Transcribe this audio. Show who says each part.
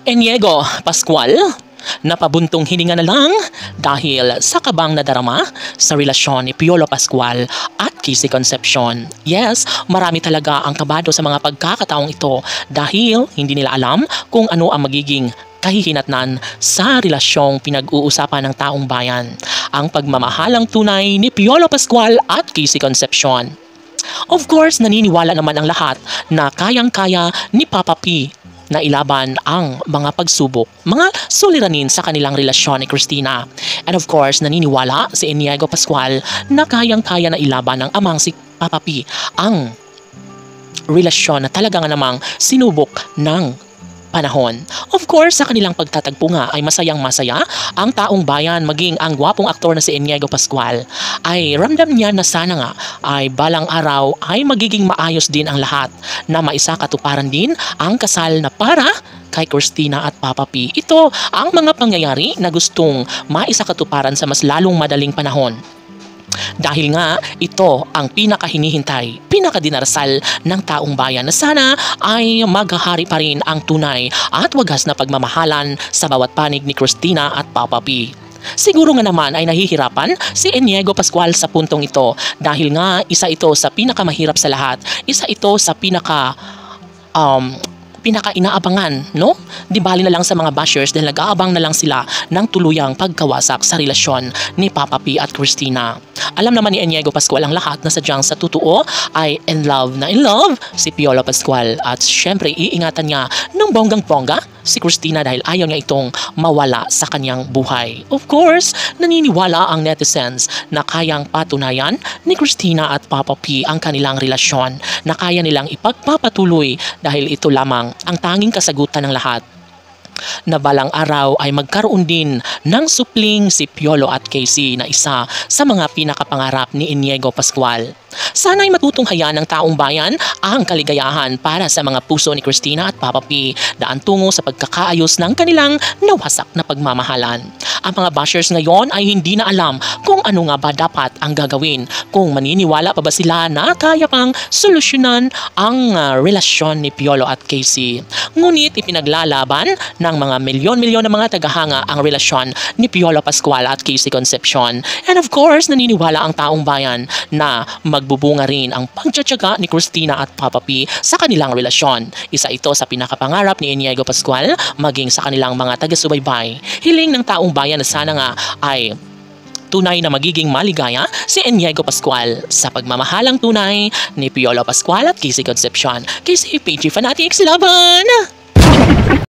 Speaker 1: Iniego Pascual, napabuntong hininga na lang dahil sa kabang nadarama sa relasyon ni Piolo Pascual at Kissy Concepcion. Yes, marami talaga ang kabado sa mga pagkakataong ito dahil hindi nila alam kung ano ang magiging kahihinatnan sa relasyong pinag-uusapan ng taong bayan, ang pagmamahalang tunay ni Piolo Pascual at Kissy Concepcion. Of course, naniniwala naman ang lahat na kayang-kaya ni Papa P na ilaban ang mga pagsubok, mga suliranin sa kanilang relasyon ni Christina. And of course, naniniwala si Iniego Pascual na kayang-kaya na ilaban ng amang si Papa P ang relasyon na talaga nga namang sinubok ng panahon. Of course, sa kanilang pagtatagpo nga ay masayang masaya ang taong bayan, maging ang gwapong aktor na si Iniego Pascual ay ramdam niya na sana nga ay balang araw ay magiging maayos din ang lahat, na maisakatuparan din ang kasal na para kay Christina at Papa P. Ito ang mga pangyayari na gustong maisakatuparan sa mas lalong madaling panahon. Dahil nga ito ang pinakahinihintay, pinakadinarasal ng taong bayan na sana ay maghahari pa rin ang tunay at wagas na pagmamahalan sa bawat panig ni Christina at Papa P. Siguro nga naman ay nahihirapan si Iniego Pascual sa puntong ito dahil nga isa ito sa pinakamahirap sa lahat, isa ito sa pinaka-inaabangan, no? Di bali na lang sa mga bashers dahil nag-aabang na lang sila ng tuluyang pagkawasak sa relasyon ni Papa P at Christina. Alam naman ni Iniego Pascual ang lahat na sadyang sa totoo ay in love si Piolo Pascual, at syempre iingatan niya ng bonggang-bongga si Christina dahil ayaw niya itong mawala sa kanyang buhay. Of course, naniniwala ang netizens na kayang patunayan ni Christina at Papa P ang kanilang relasyon, na kaya nilang ipagpapatuloy dahil ito lamang ang tanging kasagutan ng lahat, na balang araw ay magkaroon din ng supling si Piolo at Kissy na isa sa mga pinakapangarap ni Iniego Pascual. Sana'y matutong hayaan ng taong bayan ang kaligayahan para sa mga puso ni Christina at Papa P, daan tungo sa pagkakaayos ng kanilang nawasak na pagmamahalan. Ang mga bashers ngayon ay hindi na alam kung ano nga ba dapat ang gagawin, kung maniniwala pa ba sila na kaya pang solusyonan ang relasyon ni Piolo at Kissy. Ngunit ipinaglalaban ng mga milyon-milyon na mga tagahanga ang relasyon ni Piolo Pascual at Kissy Concepcion. And of course, naniniwala ang taong bayan na magbubunga rin ang pagtsatsaga ni Christina at Papa P sa kanilang relasyon. Isa ito sa pinakapangarap ni Iniego Pascual maging sa kanilang mga taga-subaybay. Hiling ng taong bayan na sana nga ay tunay na magiging maligaya si Iniego Pascual sa pagmamahalang tunay ni Piolo Pascual at Kissy Concepcion. Kissy PG Fanatics, laban!